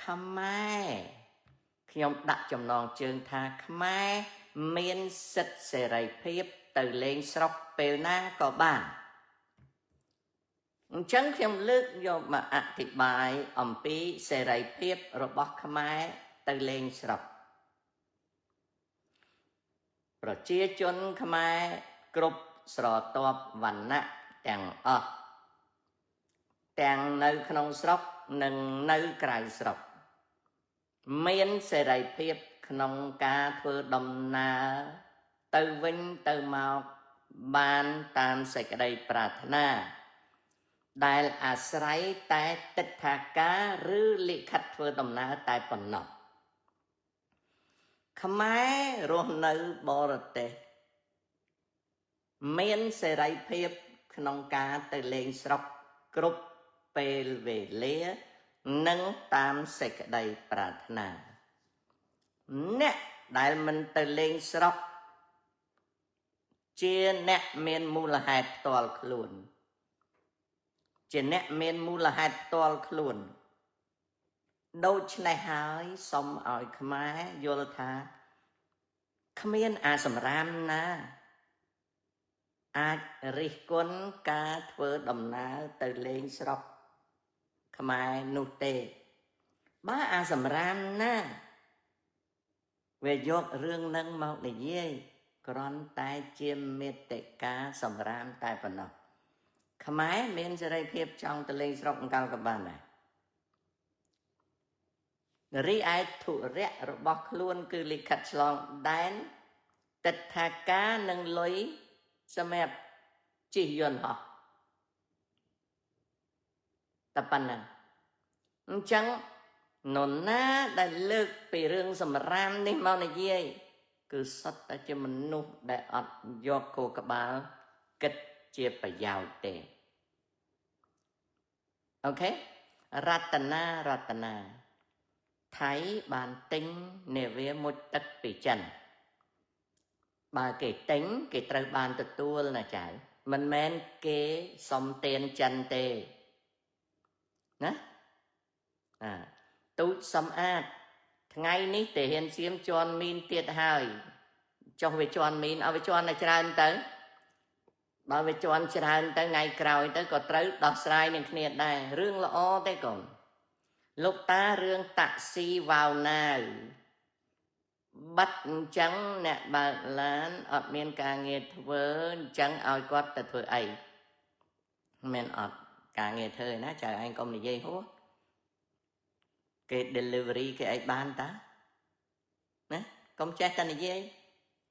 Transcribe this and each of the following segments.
ខ្មែរខ្ញុំដាក់ចំណងជើងថាខ្មែរមានសិទ្ធិសេរីភាពទៅលេងស្រុកពេលណាក៏បានអញ្ចឹងខ្ញុំលើកយកមកអធិប្បាយអំពីសេរីភាពរបស់ខ្មែរទៅលេងស្រុកប្រជាជនខ្មែរគ្រប់ស្រទាប់វណ្ណៈទាំងអស់ទាំងនៅក្នុងស្រុកនិងនៅក្រៅស្រុកមានសេរីភាពក្នុងការធ្វើដំណើរទៅវិញទៅមកបានតាមសេចក្តីប្រាថ្នាដែលអាស្រ័យតែទិដ្ឋាការឬលិខិតធ្វើដំណើរតែប៉ុណ្ណោះខ្មែររស់នៅបរទេសមានសេរីភាពក្នុងការទៅលេងស្រុកគ្រប់ពេលវេលានិងតាមសេចក្តីប្រាថ្នាអ្នកដែលមិនទៅលេងស្រុកជាអ្នកមានមូលហេតុផ្ទាល់ខ្លួនជាអ្នកមានមូលហេតុផ្ទាល់ខ្លួនដូច្នេះហើយសូមឲ្យខ្មែរយល់ថាគ្មានអាសម្រាមណាអាចរិះគន់ការធ្វើដំណើរទៅលេងស្រុកខ្មែរនោះទេបើអាសម្រាមណាវាយករឿងនឹងមកនិយាយគ្រាន់តែជាមេតិកាសម្រាមតែប៉ុណ្ណោះខ្មែរមានសេរីភាពចង់ទៅលេងស្រុកអង្កលក៏បានដែររីឯធុរៈរបស់ខ្លួនគឺលិខិតឆ្លងដែនទិដ្ឋាការនិងលុយសម្រាប់ជិះយន្តហោះតែប៉ុណ្ណឹងអញ្ចឹងនរណាដែលលើកពីរឿងសម្រាមនេះមកនិយាយគឺសុទ្ធតែជាមនុស្សដែលអត់យកគោលក្បាលគិតជាប្រយោជន៍ទេអូខេរតនាថៃបានទិញនាវាមុជទឹកពីចិនបើគេទិញគេត្រូវបានទទួលណាចៅមិនមែនគេសុំទានចិនទេណាទូចសំអាតថ្ងៃនេះទាហានសៀមជន់មីនទៀតហើយចុះវាជន់មីនឲ្យវាជន់តែច្រើនទៅបើវាជន់ច្រើនទៅថ្ងៃក្រោយទៅក៏ត្រូវដោះស្រាយនឹងគ្នាដែររឿងល្អទេកូនលោកតារឿងតាក់ស៊ីវ៉ាវណាវបាត់អញ្ចឹងអ្នកបើកឡានអត់មានការងារធ្វើអញ្ចឹងឲ្យគាត់ទៅធ្វើអីមិនអត់ការងារធ្វើណាចៅឯងកុំនិយាយហួសគេ delivery គេអីបានតាណាកុំចេះតែនិយាយ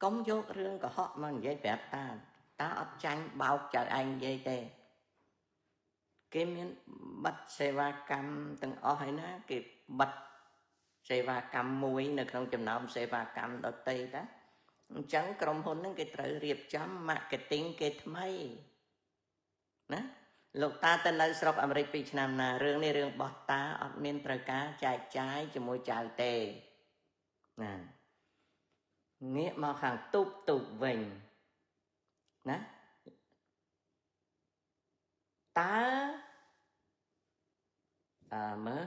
កុំយករឿងកុហកមកនិយាយប្រាប់តាអត់ចាញ់បោកចៅឯងនិយាយទេគេមានប័ណ្ណសេវាកម្មទាំងអស់ហើយណាគេប័ណ្ណសេវាកម្មមួយនៅក្នុងចំណោមសេវាកម្មដទៃតាអញ្ចឹងក្រុមហ៊ុនហ្នឹងគេត្រូវរៀបចំ marketing គេថ្មីណាលោកតាទៅនៅស្រុកអាមេរិក2ឆ្នាំណារឿងនេះរឿងរបស់តាអត់មានត្រូវការចែកចាយជាមួយចៅទេណាងាកមកខាងទូបវិញណាតើមើល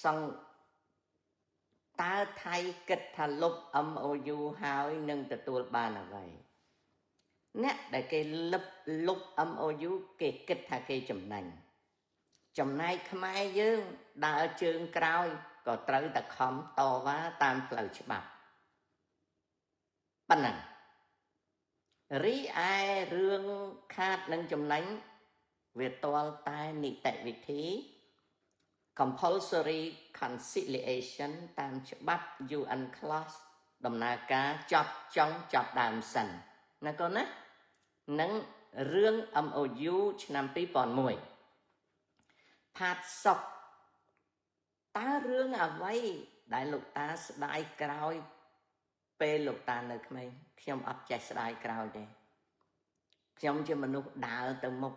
សង្តើថៃគិតថាលុប MOU ហើយនឹងទទួលបានអ្វីអ្នកដែលគេលុប MOU គេគិតថាគេចំណេញចំណែកខ្មែរយើងដើរជើងក្រោយក៏ត្រូវតែខំតវ៉ាតាមផ្លូវច្បាប់ប៉ុណ្ណឹងរីឯរឿងខាតនឹងចំណេញវាទាល់តែនីតិវិធី compulsory conciliation តាមច្បាប់ UN clause ដំណើរការចប់ដើមសិនណាកូនណានឹងរឿង MOU ឆ្នាំ2001ផាតសុកតើរឿងអ្វីដែលលោកតាស្ដាយក្រោយពេលលោកតានៅក្មេងខ្ញុំអត់ចេះស្ដាយក្រោយទេខ្ញុំជាមនុស្សដើរទៅមុខ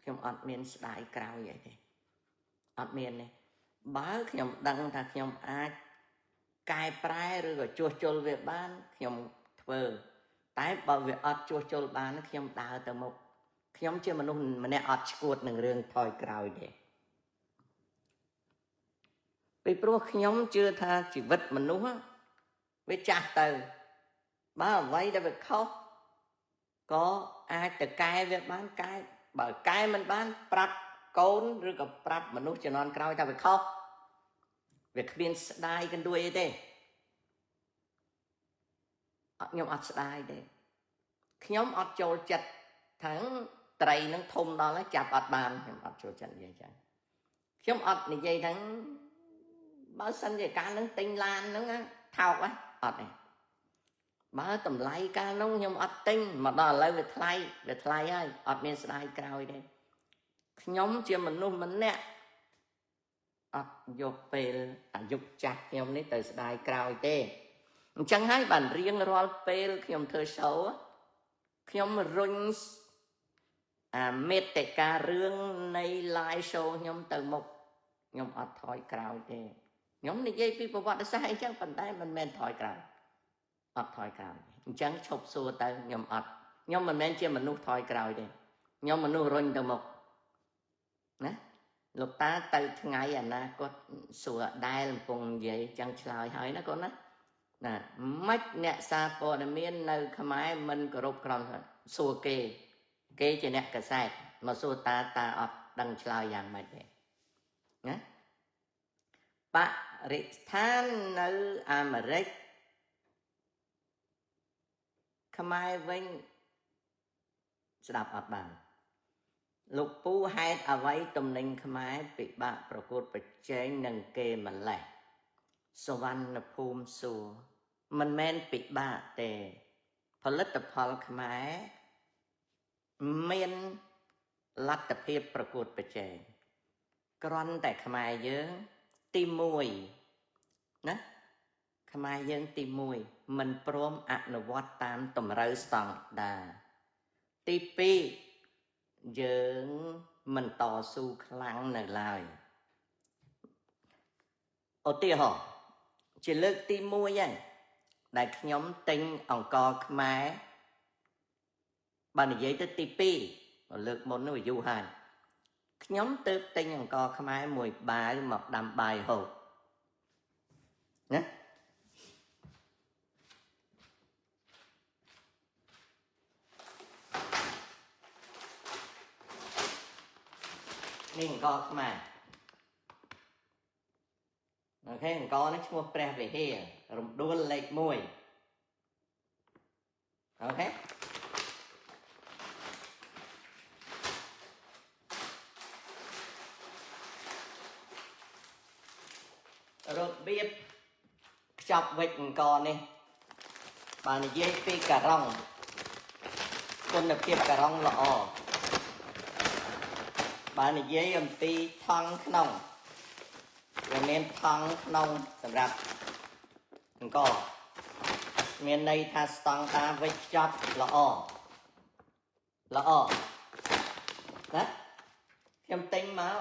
ខ្ញុំអត់មានស្ដាយក្រោយអីទេអត់មានទេបើខ្ញុំដឹងថាខ្ញុំអាចកែប្រែឬក៏ជួសជុលវាបានខ្ញុំធ្វើតែបើវាអត់ជួសជុលបានខ្ញុំដើរទៅមុខ ខ្ញុំជាមនុស្សម្នាក់អត់ឈួតនឹងរឿងថយក្រោយទេពីព្រោះខ្ញុំជឿថាជីវិតមនុស្សវាចាស់ទៅបើអ្វីដែលវាខុសក៏អាចទៅកែវាបានកែបើកែមិនបានប្រាប់កូនឬក៏ប្រាប់មនុស្សជំនាន់ក្រោយថាវាខុសវាគ្មានស្ដាយកណ្ដួយអីទេខ្ញុំអត់ស្ដាយទេខ្ញុំអត់ចូលចិត្តថាត្រីនឹងធំដល់ហើយចាប់អត់បានខ្ញុំអត់ចូលចិត្តនិយាយចឹងខ្ញុំអត់និយាយថាបើសិនជាកាលនឹងទិញឡានហ្នឹងថោកហ៎អត់ទេបើតម្លៃកាលនោះខ្ញុំអត់ទិញមកដល់ឥឡូវវាថ្លៃហើយអត់មានស្ដាយក្រោយទេខ្ញុំជាមនុស្សម្នាក់អត់យកពេលអាយុចាស់ខ្ញុំនេះទៅស្ដាយក្រោយទេអញ្ចឹងហើយបានរៀងរាល់ពេលខ្ញុំធ្វើ show ខ្ញុំរុញអាមេតិការឿងនៃ live show ខ្ញុំទៅមុខខ្ញុំអត់ថយក្រោយទេខ្ញុំនិយាយពីប្រវត្តិសាស្ត្រអីចឹងប៉ុន្តែមិនមែនថយក្រោយអត់ថយក្រោយអញ្ចឹងឈប់សួរទៅខ្ញុំមិនមែនជាមនុស្សថយក្រោយទេខ្ញុំមនុស្សរុញទៅមុខណាលោកតាទៅថ្ងៃអនាគតសួរដែលកំពុងនិយាយចឹងឆ្លើយហើយណាកូនណាមិនអ្នកសារព័ត៌មាននៅខ្មែរមិនគោរពក្រមសួរគេជាអ្នកកសែតមកសួរតាអត់ដឹងឆ្លើយយ៉ាងម៉េចទេណាបរិស្ថាននៅអាមេរិកខ្មែរវិញស្ដាប់អត់បានលោកពូហេតុអ្វីទំនិញខ្មែរពិបាកប្រកួតប្រជែងនឹងគេម្លេះសវណ្ណភូមិសួរមិនមែនពិបាកទេផលិតផលខ្មែរមានលទ្ធភាពប្រកួតប្រជែងគ្រាន់តែខ្មែរយើងទី1ណាខ្មែរយើងទី1មិនព្រមអនុវត្តតាមតម្រូវស្តង់ដារទី2យើងមិនតស៊ូខ្លាំងនៅឡើយឧទាហរណ៍ជាលើកទី1ហ្នឹងដែលខ្ញុំទិញអង្ករខ្មែរបើនិយាយទៅទី2លើកមុននោះយូរហើយខ្ញុំទៅទិញអង្ករខ្មែរមួយបាវមកដាំបាយហូបណានេះអង្ករខ្មែរអូខេអង្ករនេះឈ្មោះព្រះវិហាររំដួលលេខ1អូខេរបៀបខ្ចប់វិចអង្ករនេះបើនិយាយពីការ៉ុងគុណភាពការ៉ុងល្អបើនិយាយអំពីថង់ក្នុងវាមានថង់ក្នុងសម្រាប់អង្គមានន័យថាស្តង់ដារវេចខ្ចប់ល្អណាខ្ញុំទិញមក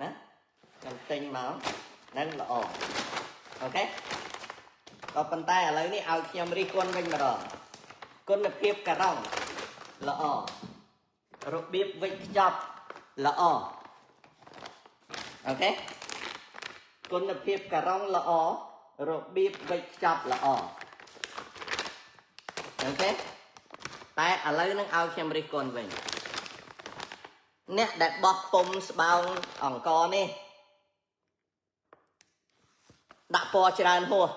ណាខ្ញុំទិញមកនឹងល្អអូខេក៏ប៉ុន្តែឥឡូវនេះឲ្យខ្ញុំរិះគន់វិញម្ដងគុណភាពការ៉ុងល្អរបៀបវេចខ្ចប់ល្អអូខេគុណភាពការ៉ុងល្អរបៀបវេចខ្ចប់ល្អអូខេតែឥឡូវនឹងឲ្យខ្ញុំរិះគន់វិញអ្នកដែលបោះពុំស្បោងអង្គនេះដាក់ពណ៌ច្រើនហួស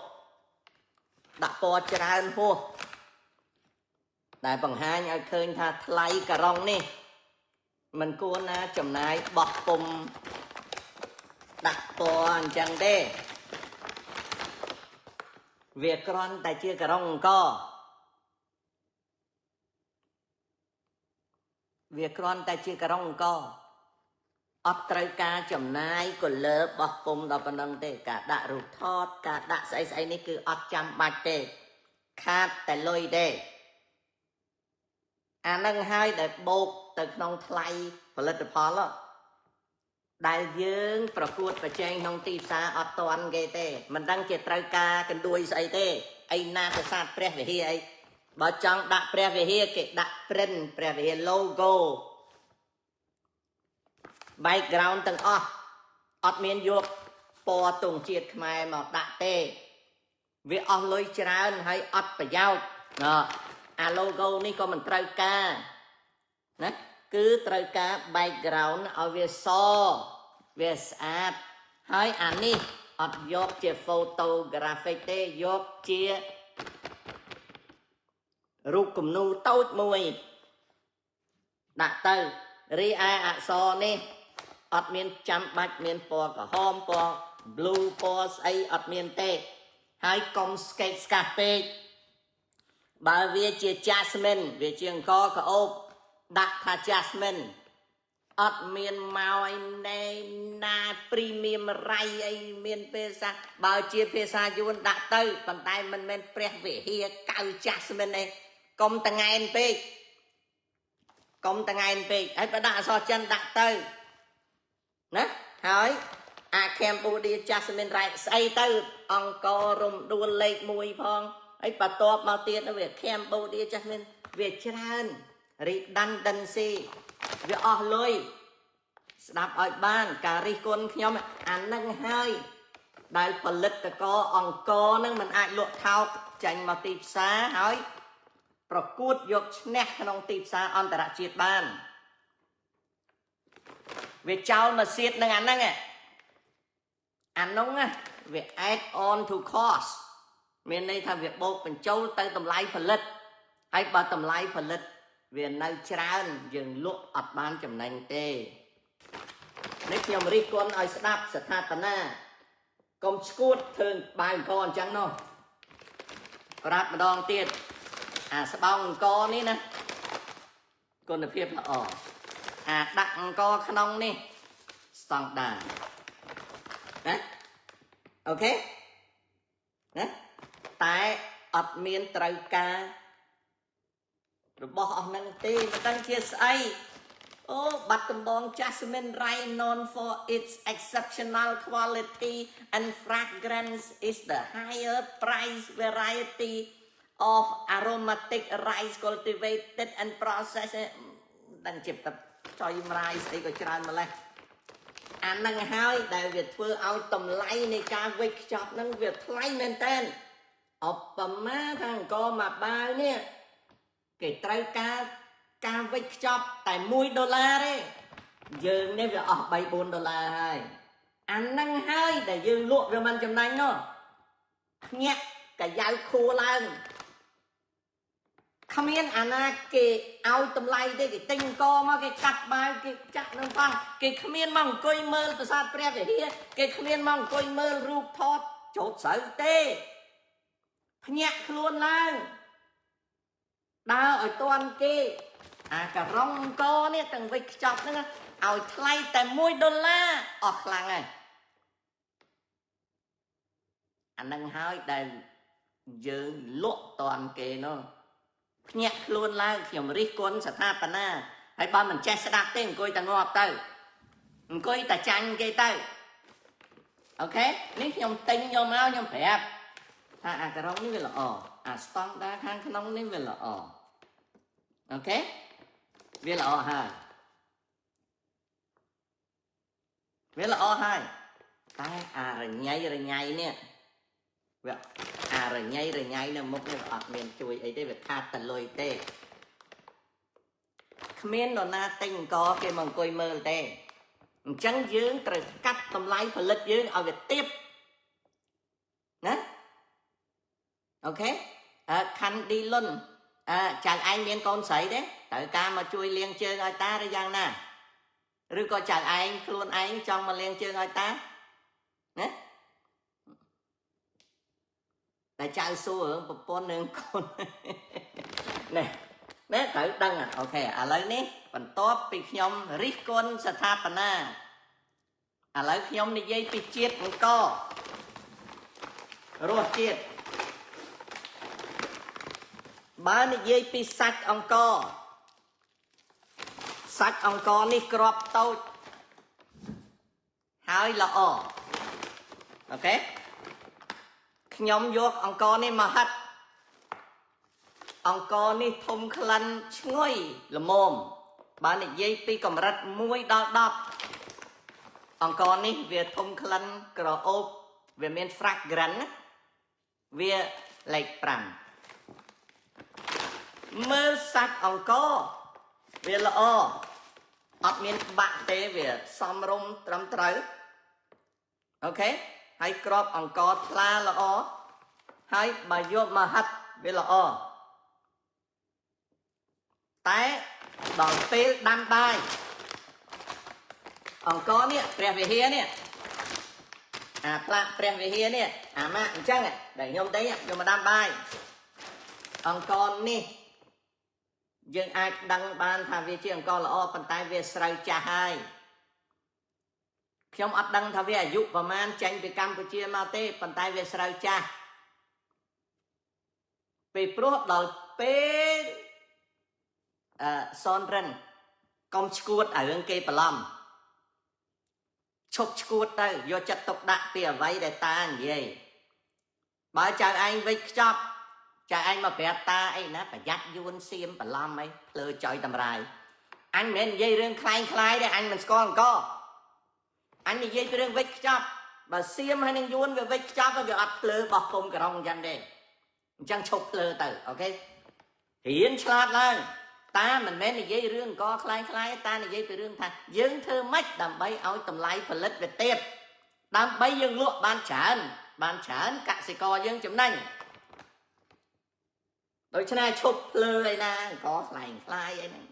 ដែលបង្ហាញឲ្យឃើញថាថ្លៃការ៉ុងនេះមិនគួរណាចំណាយបោះពុំដាក់ពណ៌អញ្ចឹងទេវាគ្រាន់តែជាការ៉ុងអង្គអត់ត្រូវការចំណាយក៏លើបោះពុំដល់ប៉ុណ្្នឹងទេការដាក់រូបថតការដាក់ស្អីនេះគឺអត់ចាំបាច់ទេខាតតែលុយទេអានឹងហើយដែលបូកទៅក្នុងថ្លៃផលិតផលដែលយើងប្រកួតប្រជែងក្នុងទីផ្សារអត់ទាន់គេទេមិនដឹងជាត្រូវការកណ្ដួយស្អីទេអីណាប្រាសាទព្រះវិហារអីបើចង់ដាក់ព្រះវិហារគេដាក់ print ព្រះវិហារ logo background ទាំងអស់អត់មានយកពណ៌ទង់ជាតិខ្មែរមកដាក់ទេវាអស់លុយច្រើនហើយអត់ប្រយោជន៍អា logo នេះក៏មិនត្រូវការណាគឺត្រូវការ background ឲ្យវាសវាស្អាតហើយអានេះអត់យកជា photographic ទេយកជារូបគំនូរតូចមួយដាក់ទៅរីឯអក្សរនេះអត់មានចាំបាច់មានពណ៌ក្រហមពណ៌ blue ពណ៌ស្អីអត់មានទេហើយកុំស្កេតស្កាស់ពេកបើវាជា jasmine វាជាអង្គរក្អូបដាក់ថា jasmine អត់មានមកឲ្យណែណា premium រៃអីមានភាសាបើជាភាសាយួនដាក់ទៅប៉ុន្តែមិនមែនព្រះវិហារកៅ jasmine ទេកុំតងែនពេកហើយបើដាក់អក្សរចិនដាក់ទៅណាហើយអា Cambodia Jasmine រ៉ែស្អីទៅអង្គររំដួលលេខ1ផងហើយបន្ទាប់មកទៀតវា Cambodia Jasmine វាច្រើន redundancy វាអស់លុយស្ដាប់ឲ្យបានការរិះគន់ខ្ញុំអានឹងហើយដែលផលិតករអង្គរនឹងមិនអាចលក់ថោកចាញ់មកទីផ្សារហើយប្រកួតយកឈ្នះក្នុងទីផ្សារអន្តរជាតិបានវាចោលមកសៀតនឹងអាហ្នឹងវា add on to cost មានន័យថាវាបូកបញ្ចូលទៅតម្លៃផលិតហើយបើតម្លៃផលិតវានៅច្រើនយើងលក់អត់បានចំណេញទេនេះខ្ញុំរិះគន់ឲ្យស្ដាប់ស្ថាបនាកុំឈួតធ្វើបាយអង្គអញ្ចឹងនោះប្រាប់ម្ដងទៀតអាស្បោងអង្គនេះណាគុណភាពល្អអាដាក់អង្គក្នុងនេះស្តង់ដារណាអូខេណាតែអត់មានត្រូវការរបស់អស់ហ្នឹងទេមិនដឹងជាស្អីអូបាត់ដំបង Jasmine Rye known for its exceptional quality and fragrance is the higher price variety of aromatic rice cultivated and processed ដឹងជាទឹកចុយម្រាយស្អីក៏ច្រើនម្លេះអានឹងហើយដែលវាធ្វើឲ្យតម្លៃនៃការវេចខ្ចប់ហ្នឹងវាថ្លៃមែនតើឧបមាថាអង្គមួយបាវនេះគេត្រូវការវេចខ្ចប់តែ$1ទេយើងនេះវាអស់$3-4ហើយអានឹងហើយដែលយើងលក់វាមិនចំណេញនោះញាក់កាយ៉ៅខួរឡើងគ្មានអាណាគេឲ្យតម្លៃទេគេទិញអង្គមកគេកាត់បាវគេចាក់នឹងផងគេគ្មានមកអង្គុយមើលប្រាសាទព្រះវិហារគេគ្មានមកអង្គុយមើលរូបថតចូលស្រូវទេភ្ញាក់ខ្លួនឡើងដើរឲ្យតាន់គេអាការ៉ុងអង្គនេះទាំងវិចខ្ចប់ហ្នឹងឲ្យថ្លៃតែ$1អស់ខ្លាំងហើយអានឹងហើយដែលយើងលក់តាន់គេនោះភ្ញាក់ខ្លួនឡើងខ្ញុំរិះគន់ស្ថាបនាហើយបើមិនចេះស្ដាប់ទេអង្គុយតែងាប់ទៅអង្គុយតែចាញ់គេទៅអូខេនេះខ្ញុំទិញយកមកខ្ញុំប្រាប់ថាអាការ៉ុងនេះវាល្អអាស្តង់ដារខាងក្នុងនេះវាល្អអូខេវាល្អហើយតែអារញ៉ៃនេះវាអារញ៉ៃនៅមុខនេះអត់មានជួយអីទេវាខាតតែលុយទេគ្មាននរណាទិញអង្គគេមកអង្គុយមើលទេអញ្ចឹងយើងត្រូវកាត់តម្លៃផលិតយើងឲ្យវាទាបណាអូខេខាន់ឌីលុនចៅឯងមានកូនស្រីទេត្រូវការមកជួយលាងជើងឲ្យតាឬយ៉ាងណាឬក៏ចៅឯងខ្លួនឯងចង់មកលាងជើងឲ្យតាណាតែចៅសួររឿងប្រពន្ធនឹងកូនណែត្រូវដឹងអូខេឥឡូវនេះបន្ទាប់ពីខ្ញុំរិះគន់ស្ថាបនាឥឡូវខ្ញុំនិយាយពីជាតិអង្គរសជាតិបើនិយាយពីសាច់អង្គនេះក្របតូចហើយល្អអូខេខ្ញុំយកអង្គនេះមកហិតអង្គនេះធំក្លិនឈ្ងុយល្មមបើនិយាយពីកម្រិត1ដល់ អង្គនេះវាធំក្លិនក្រអូបវាមាន fragrance វាលេខ5មើលសាច់អង្គវាល្អអត់មានបាក់ទេវាសមរម្យត្រឹមត្រូវអូខេហើយក្របអង្គថ្លាល្អហើយបើយកមកហាត់វាល្អតែដល់ពេលដាំបាយអង្គនេះព្រះវិហារនេះអាផ្លាកព្រះវិហារនេះអាម៉ាក់អញ្ចឹងដែលខ្ញុំទៅយកមកដាំបាយអង្គនេះយើងអាចដឹងបានថាវាជាអង្គល្អប៉ុន្តែវាស្រូវចាស់ហើយខ្ញុំអត់ដឹងថាវាអាយុប្រហែលចេញពីកម្ពុជាមកទេប៉ុន្តែវាស្រូវចាស់ពេលព្រោះដល់ពេលសនរិនកុំឈួតរឿងគេបន្លំឈប់ឈួតទៅយកចិត្តទុកដាក់ពីអ្វីដែលតានិយាយបើចៅឯងវិចខ្ចប់ចៅឯងមកប្រាប់តាអីណាប្រយ័ត្នយួនសៀមបន្លំអីភ្លើចុយតម្រាយអញមិនមែននិយាយរឿងខ្លែងខ្លាយទេអញមិនស្គាល់អង្គអញនិយាយពីរឿងវិចខ្ចប់បើសៀមហើយនឹងយួនវាវិចខ្ចប់វាអត់ភ្លើបោះពុំក្រុងអញ្ចឹងទេអញ្ចឹងឈប់ភ្លើទៅអូខេរៀនឆ្លាតឡើងតាមិនមែននិយាយរឿងអង្គខ្លែងខ្លាយតានិយាយពីរឿងថាយើងធ្វើម៉េចដើម្បីឲ្យតម្លៃផលិតវាទៀតដើម្បីយើងលក់បានច្រើនកសិករយើងចំណេញដូច្នេះឈប់ភ្លើឯណាអង្គខ្លែងខ្លាយអីហ្នឹង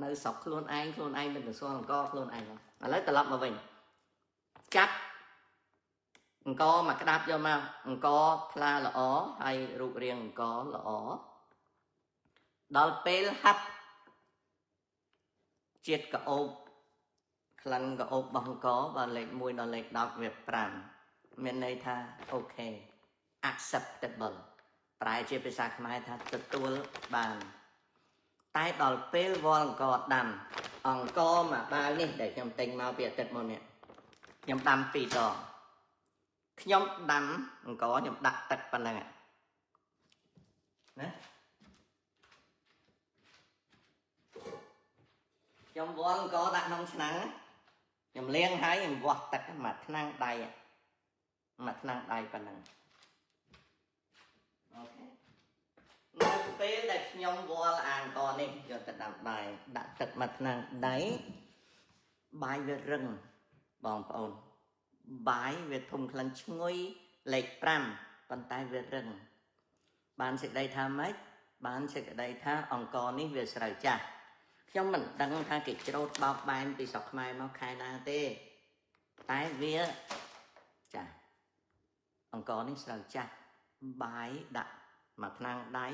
នៅស្រុកខ្លួនឯងមិនទៅសួរអង្គខ្លួនឯងឥឡូវត្រឡប់មកវិញចាប់អង្គមកក្តាប់យកមកអង្គថ្លាល្អហើយរូបរាងអង្គល្អដល់ពេលហាត់ជាតិក្អូបក្លិនក្អូបរបស់អង្គបើលេខ1ដល់លេខ10វា5មានន័យថាអូខេ acceptable ប្រែជាភាសាខ្មែរថាទទួលបានតែដល់ពេលវល់អង្គដាំអង្គមួយបាវនេះដែលខ្ញុំទិញមកពីអាទិត្យមុននេះខ្ញុំដាំ2ដងខ្ញុំដាំអង្គខ្ញុំដាក់ទឹកប៉ុណ្ណឹងណាខ្ញុំវល់អង្គដាក់ក្នុងឆ្នាំងខ្ញុំលាងហើយខ្ញុំវាស់ទឹកមួយឆ្នាំងដៃប៉ុណ្ណឹងអូខេនៅពេលដែលខ្ញុំវល់អង្គនេះយកទៅដាំបាយដាក់ទឹកមួយឆ្នាំងដៃបាយវារឹងបងប្អូនបាយវាធំក្លិនឈ្ងុយលេខ5ប៉ុន្តែវារឹងបានសេចក្តីថាម៉េចបានសេចក្តីថាអង្គនេះវាស្រូវចាស់ខ្ញុំមិនដឹងថាគេច្រូតបោកបែនពីស្រុកខ្មែរមកខែណាទេតែវាចាស់អង្គនេះស្រូវចាស់បាយដាក់មួយឆ្នាំងដៃ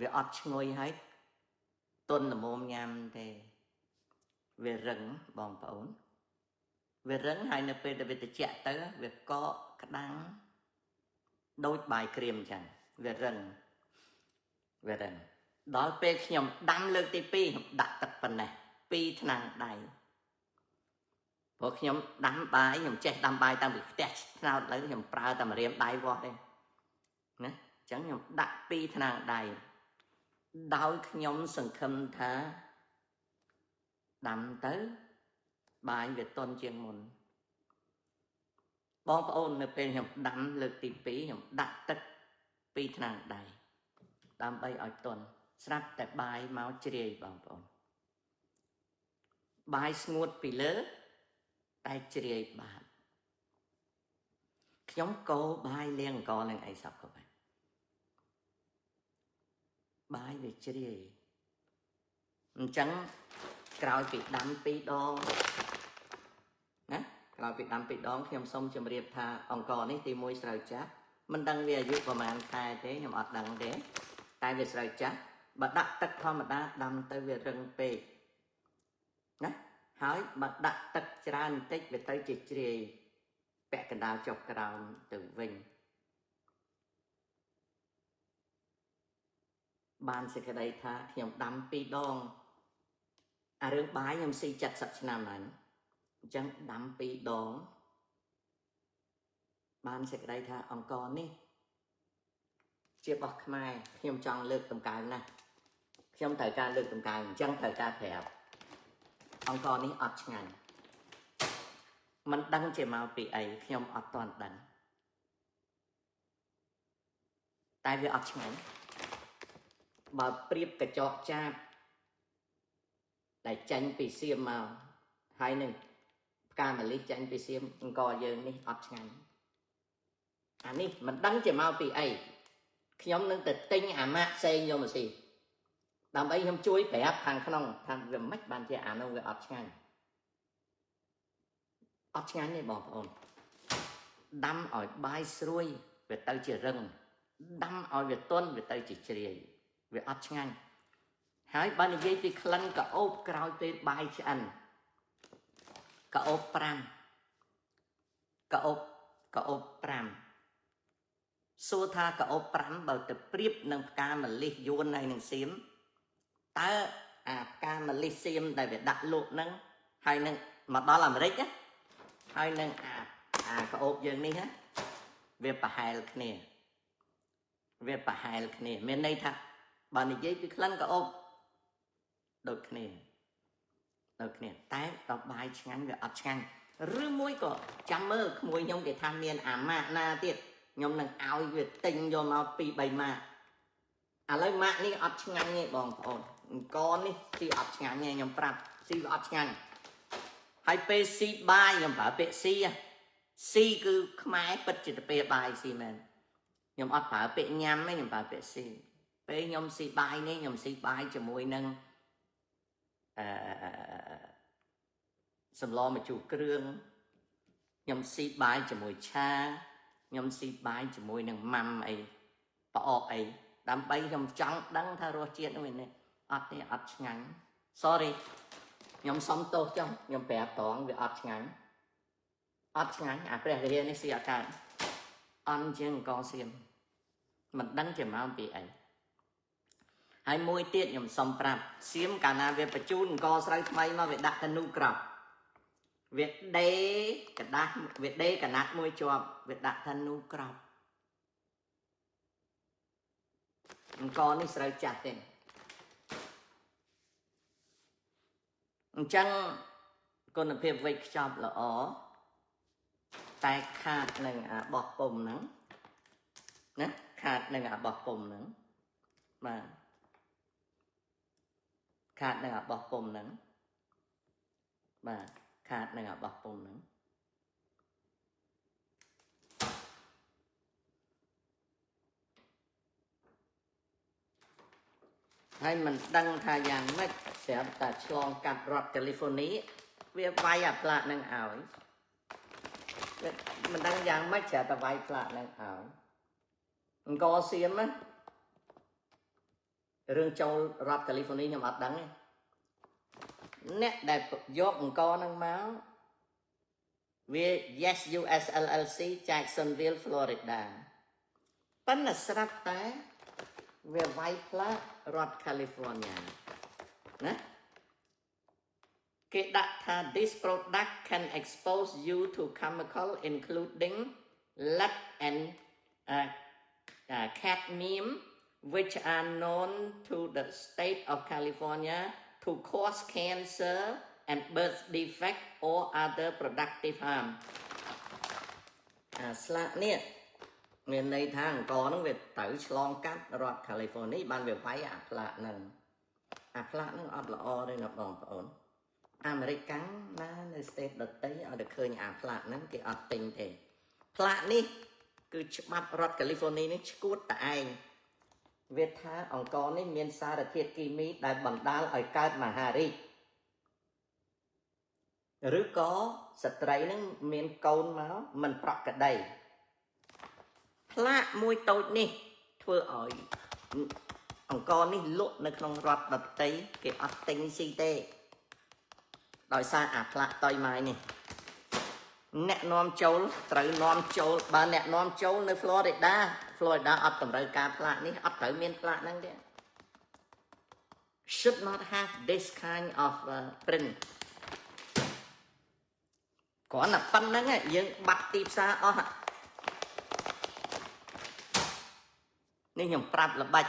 វាអត់ឈ្ងុយហើយទន់ល្មមញ៉ាំទេវារឹងបងប្អូនវារឹងហើយនៅពេលដែលវាត្រជាក់ទៅវាកកក្តាំងដូចបាយក្រៀមអញ្ចឹងវារឹងដល់ពេលខ្ញុំដាំលើកទី2ខ្ញុំដាក់ទឹកប៉ុណ្ណេះ2ឆ្នាំងដៃព្រោះខ្ញុំដាំបាយខ្ញុំចេះដាំបាយតាំងពីផ្ទះឆ្នោតឥឡូវខ្ញុំប្រើតែម្រាមដៃវាស់ទេណាអញ្ចឹងខ្ញុំដាក់2ឆ្នាំងដៃដោយខ្ញុំសង្ឃឹមថាដាំទៅបាយវាទន់ជាងមុនបងប្អូននៅពេលខ្ញុំដាំលើកទី2ខ្ញុំដាក់ទឹក2ឆ្នាំងដៃដើម្បីឲ្យទន់ស្រាប់តែបាយមកជ្រាយបងប្អូនបាយស្ងួតពីលើតែជ្រាយបាតខ្ញុំកូរបាយលាងអង្គនឹងអីសពក៏បាយវាជ្រាយអញ្ចឹងក្រោយពីដាំ2ដងណាក្រោយពីដាំ2ដងខ្ញុំសូមជម្រាបថាអង្គនេះទី1ស្រូវចាស់មិនដឹងវាអាយុប្រហែលខែទេខ្ញុំអត់ដឹងទេតែវាស្រូវចាស់បើដាក់ទឹកធម្មតាដាំទៅវារឹងពេកណាហើយបើដាក់ទឹកច្រើនបន្តិចវាទៅជាជ្រាយពាក់កណ្ដាលចុះក្រោមទៅវិញបានសេចក្តីថាខ្ញុំដាំ2ដងអារឿងបាយខ្ញុំស៊ី70ឆ្នាំហើយអញ្ចឹងដាំ2ដងបានសេចក្តីថាអង្គនេះជារបស់ខ្មែរខ្ញុំចង់លើកតម្កើងណាស់ខ្ញុំត្រូវការលើកតម្កើងអញ្ចឹងត្រូវការប្រាប់ អង្គនេះអត់ឆ្ងាញ់មិនដឹងជាមកពីអីខ្ញុំអត់ទាន់ដឹងតែវាអត់ឆ្ងាញ់បើប្រៀបកញ្ចក់ចាបដែលចាញ់ពីសៀមមកហើយនឹងផ្កាម្លិះចាញ់ពីសៀមអង្គយើងនេះអត់ឆ្ងាញ់អានេះមិនដឹងជាមកពីអីខ្ញុំនឹងទៅទិញអាម៉ាក់ផ្សេងយកមកស៊ីដើម្បីខ្ញុំជួយប្រាប់ខាងក្នុងថាវាមិនបានជាអានោះវាអត់ឆ្ងាញ់ទេបងប្អូនដាំឲ្យបាយស្រួយវាទៅជារឹងដាំឲ្យវាទន់វាទៅជាជ្រាយវាអត់ឆ្ងាញ់ហើយបើនិយាយពីក្លិនកាអូបក្រោយពេលបាយឆ្អិនកាអូប5កាអូប5សួរថាកាអូប5បើទៅប្រៀបនឹងផ្កាម្លិះយួនហើយនឹងសៀមតើអាផ្កាម្លិះសៀមដែលវាដាក់លក់ហ្នឹងហើយនឹងមកដល់អាមេរិកហើយនឹងអាកាអូបយើងនេះណាវាប្រហែលគ្នាមានន័យថាបើនិយាយពីក្លិនកាអូបដូចគ្នាតែដល់បាយឆ្ងាញ់វាអត់ឆ្ងាញ់ឬមួយក៏ចាំមើលក្មួយខ្ញុំគេថាមានអាម៉ាក់ណាទៀតខ្ញុំនឹងឲ្យវាទិញយកមក2 3ម៉ាក់ឥឡូវម៉ាក់នេះអត់ឆ្ងាញ់ទេបងប្អូនអង្គនេះស៊ីអត់ឆ្ងាញ់ទេខ្ញុំប្រាប់ស៊ីវាអត់ឆ្ងាញ់ហើយពេលស៊ីបាយខ្ញុំប្រើពាក្យស៊ីគឺខ្មែរពិតជាទៅពេលបាយស៊ីមែនខ្ញុំអត់ប្រើពាក្យញ៉ាំទេខ្ញុំប្រើពាក្យស៊ីពេលខ្ញុំស៊ីបាយនេះខ្ញុំស៊ីបាយជាមួយនឹងសម្លម្ជូរគ្រឿងខ្ញុំស៊ីបាយជាមួយឆាខ្ញុំស៊ីបាយជាមួយនឹងម៉ាំអីប្រអកអីដើម្បីខ្ញុំចង់ដឹងថារសជាតិនោះនេះអត់ទេអត់ឆ្ងាញ់ sorry ខ្ញុំសុំទោសចុះខ្ញុំប្រាប់ត្រង់វាអត់ឆ្ងាញ់អាព្រះរាជានេះស៊ីអត់កើតអន់ជាងអង្គសៀមមិនដឹងជាមកពីអីហើយមួយទៀតខ្ញុំសុំប្រាប់សៀមកាលណាវាបញ្ជូនអង្គស្រូវថ្មីមកវាដាក់ធនូក្រប់វាដេកដាស់មួយជាប់វាដាក់ធនូក្រប់អង្គនេះស្រូវចាស់ទេអញ្ចឹងគុណភាពវេចខ្ចប់ល្អតែខាតនឹងអាបោះពុំហ្នឹងណាខាតនឹងអាបោះពុំហ្នឹងបាទខាតនឹងអាបោះពុំហ្នឹងបាទខាតនឹងអាបោះពុំហ្នឹងហើយមិនដឹងថាយ៉ាងម៉េចស្រាប់តែឆ្លងកាត់រដ្ឋកាលីហ្វ័រញ៉ាវាវាយអាផ្លាកនឹងឲ្យមិនដឹងយ៉ាងម៉េចស្រាប់តែវាយផ្លាកនឹងឲ្យអង្គសៀមណារឿងចូលរដ្ឋកាលីហ្វ័រញ៉ាខ្ញុំអត់ដឹងទេអ្នកដែលយកអង្គនឹងមកវា Yes US LLC Jacksonville Florida ប៉ុន្តែស្រាប់តែវាវាយផ្លាករដ្ឋ California ណាគេដាក់ថា this product can expose you to chemical including lead and cadmium which are known to the state of California to cause cancer and birth defect or other productive harm ស្លាកនេះមានន័យថាអង្គហ្នឹងវាទៅឆ្លងកាត់រដ្ឋ California បានវាវាយអាផ្លាកហ្នឹងអត់ល្អទេណាបងប្អូនអាមេរិកកាំងណានៅ state ដទៃឲ្យតែឃើញអាផ្លាកហ្នឹងគេអត់ទិញទេផ្លាកនេះគឺច្បាប់រដ្ឋ California នេះឈួតតែឯងវាថាអង្គនេះមានសារធាតុគីមីដែលបណ្ដាលឲ្យកើតមហារីកឬក៏ស្ត្រីនឹងមានកូនមកមិនប្រក្រតីផ្លាកមួយតូចនេះធ្វើឲ្យអង្គនេះលក់នៅក្នុងរដ្ឋដទៃគេអត់ទិញស៊ីទេដោយសារអាផ្លាកតយម៉ាយនេះអ្នកនាំចូលត្រូវនាំចូលបើអ្នកនាំចូលនៅ Florida អត់តម្រូវការផ្លាកនេះអត់ត្រូវមានផ្លាកហ្នឹងទេ should not have this kind of print គ្រាន់តែប៉ុណ្្នឹងយើងបាត់ទីផ្សារអស់នេះខ្ញុំប្រាប់ល្បិច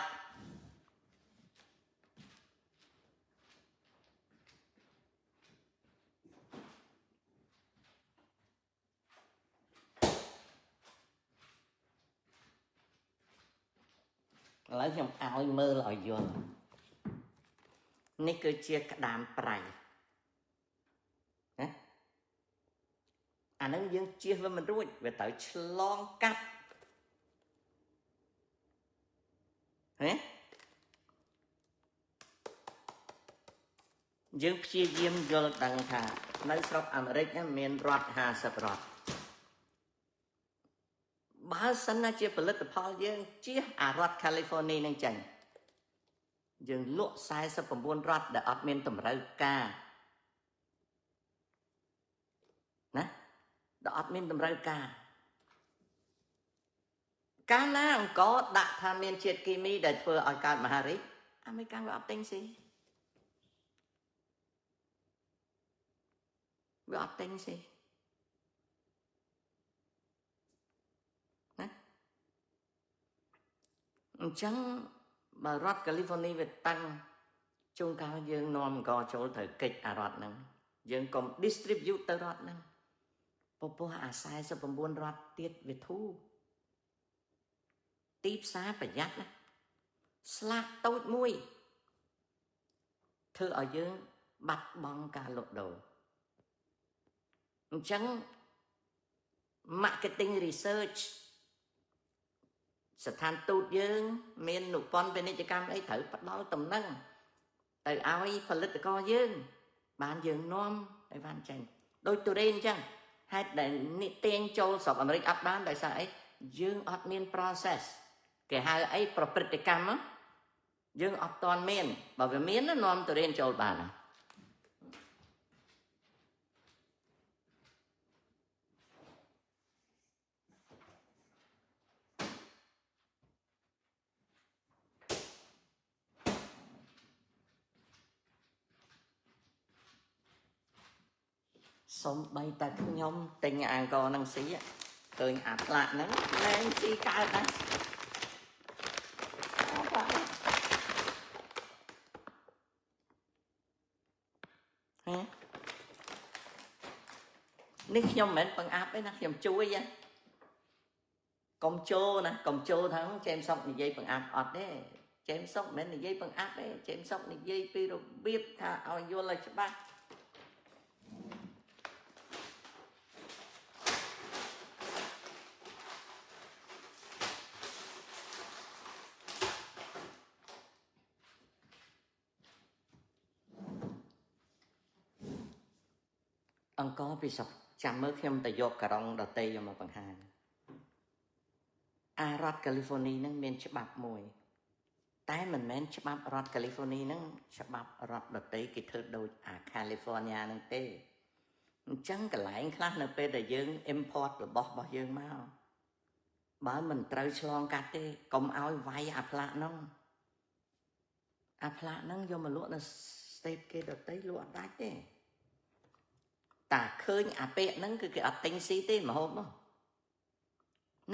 ឥឡូវខ្ញុំឲ្យមើលឲ្យយល់នេះគឺជាក្តាមប្រៃណាអានឹងយើងជៀសវាមិនរួចវាត្រូវឆ្លងកាត់ណាយើងព្យាយាមយល់ដឹងថានៅស្រុកអាមេរិកមានរដ្ឋ50រដ្ឋបើសិនណាជាផលិតផលយើងជៀសអារដ្ឋ California នឹងចាញ់យើងលក់49រដ្ឋដែលអត់មានតម្រូវការណាដែលអត់មានតម្រូវការកាលណាអង្គដាក់ថាមានជាតិគីមីដែលធ្វើឲ្យកើតមហារីកអាមេរិកវាអត់ទិញស៊ីវាអត់ទិញស៊ីណាអញ្ចឹងបើរដ្ឋ California វាតាំងជួនកាលយើងនាំអង្គចូលត្រូវកិច្ចអារដ្ឋហ្នឹងយើងកុំ distribute ទៅរដ្ឋហ្នឹងពោះអា49រដ្ឋទៀតវាធូរទីផ្សារប្រយ័ត្នណាស្លាកតូចមួយធ្វើឲ្យយើងបាត់បង់ការលក់ដូរអញ្ចឹង marketing research ស្ថានទូតយើងមាននុព័ន្ធពាណិជ្ជកម្មអីត្រូវផ្ដល់តំណែងទៅឲ្យផលិតករយើងបានយើងនាំឲ្យបានចាញ់ដូចទូរ៉េអញ្ចឹងហេតុដែលនេះទាញចូលស្រុកអាមេរិកអត់បានដោយសារអីយើងអត់មាន process គេហៅអីប្រព្រឹត្តកម្មយើងអត់ទាន់មានបើវាមាននាំទូរ៉េចូលបានសំបីតែខ្ញុំទិញអង្គរនឹងស៊ីឃើញអាផ្លាកហ្នឹងលែងស៊ីកើតណានេះខ្ញុំមិនមែនបង្អាប់ទេណាខ្ញុំជួយកុំចូលណាកុំចូលថាចេមសុកនិយាយបង្អាប់អត់ទេចេមសុកមិនមែននិយាយបង្អាប់ទេចេមសុកនិយាយពីរបៀបថាឲ្យយល់ឲ្យច្បាស់អង្គពីស្រុកចាំមើលខ្ញុំទៅយកការុងដតេយកមកបង្ហាញអារដ្ឋ California ហ្នឹងមានច្បាប់មួយតែមិនមែនច្បាប់រដ្ឋ California ហ្នឹងច្បាប់រដ្ឋដតេគេធ្វើដូចអា California ហ្នឹងទេអញ្ចឹងកន្លែងខ្លះនៅពេលដែលយើង import របស់យើងមកបើមិនត្រូវឆ្លងកាត់ទេកុំឲ្យវាយអាផ្លាកហ្នឹងយកមកលក់នៅ state គេដតេលក់អត់ដាច់ទេតាឃើញអាពាកហ្នឹងគឺគេអត់ទិញស៊ីទេមហូបមក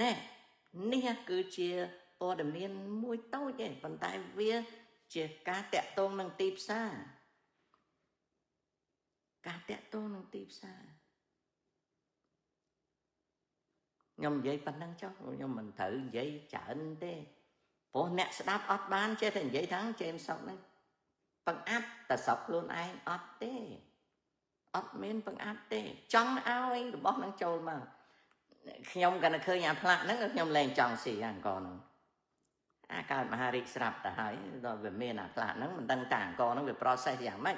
ណែនេះគឺជាព័ត៌មានមួយតូចទេប៉ុន្តែវាជាការតាក់ទងនឹងទីផ្សារខ្ញុំនិយាយប៉ុណ្្នឹងចុះខ្ញុំមិនត្រូវនិយាយច្រើនទេព្រោះអ្នកស្ដាប់អត់បានចេះតែនិយាយថាចេមសុកហ្នឹងបង្អាប់តែស្រុកខ្លួនឯងអត់ទេអត់មានបង្អាប់ទេចង់ឲ្យរបស់ហ្នឹងចូលមកខ្ញុំក៏នឹកឃើញអាផ្លាកហ្នឹងខ្ញុំលែងចង់ស៊ីអង្គហ្នឹងអាកើតមហារីកស្រាប់ទៅហើយដល់វាមានអាផ្លាកហ្នឹងមិនដឹងតាអង្គហ្នឹងវា process យ៉ាងម៉េច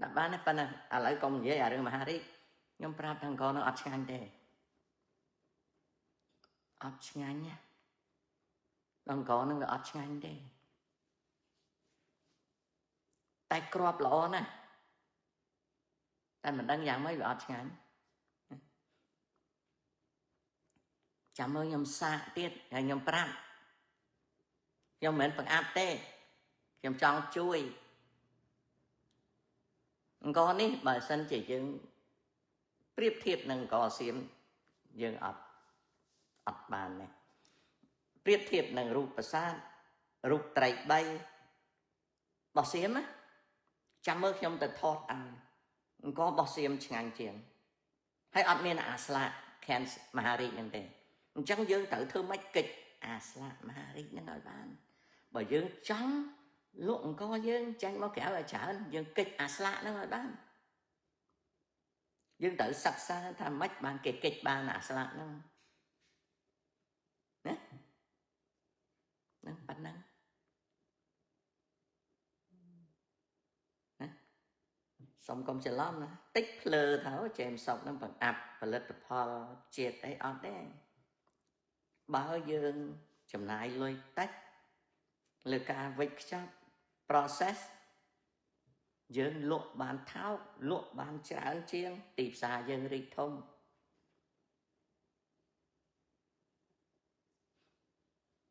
ដល់បានប៉ុណ្ណឹងឥឡូវកុំនិយាយអារឿងមហារីកខ្ញុំប្រាប់ថាអង្គហ្នឹងអត់ឆ្ងាញ់ទេអត់ឆ្ងាញ់ណាអង្គហ្នឹងវាអត់ឆ្ងាញ់ទេតែក្របល្អណាស់តែមិនដឹងយ៉ាងម៉េចវាអត់ឆ្ងាញ់ចាំមើលខ្ញុំសាកទៀតហើយខ្ញុំប្រាប់ខ្ញុំមិនមែនបង្អាប់ទេខ្ញុំចង់ជួយអង្គនេះបើសិនជាយើងប្រៀបធៀបនឹងអង្គសៀមយើងអត់បានទេប្រៀបធៀបនឹងរូបប្រាសាទរូបត្រី3បោះសៀមណាចាំមើលខ្ញុំទៅថតអង្គបោះសៀមឆ្ងាញ់ជាងហើយអត់មានអាស្លាកខានមហារីកហ្នឹងទេអញ្ចឹងយើងត្រូវធ្វើម៉េចកិច្ច អាស្លាកមហារីកហ្នឹងឲ្យបានបើយើងចង់លក់អង្គយើងចាញ់មកក្រៅឲ្យច្រើនយើងកិច្ចអាស្លាកហ្នឹងឲ្យបានយើងត្រូវសិក្សាថាម៉េចបានគេកិច្ចបានអាស្លាកហ្នឹងណាហ្នឹងប៉ុណ្ណឹងណាសុំកុំច្រឡំណាតិចភ្លើទៅចេមសុកហ្នឹងបង្អាប់ផលិតផលជាតិអីអត់ទេបើយើងចំណាយលុយតិចលើការវេចខ្ចប់ process យើងលក់បានថោកលក់បានច្រើនជាងទីផ្សារយើងរីកធំ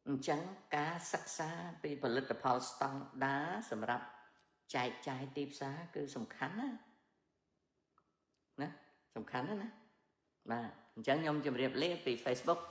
អញ្ចឹងការសិក្សាពីផលិតផលស្តង់ដារសម្រាប់ចែកចាយទីផ្សារគឺសំខាន់ណាសំខាន់ណាបាទអញ្ចឹងខ្ញុំជម្រាបលាពី Facebook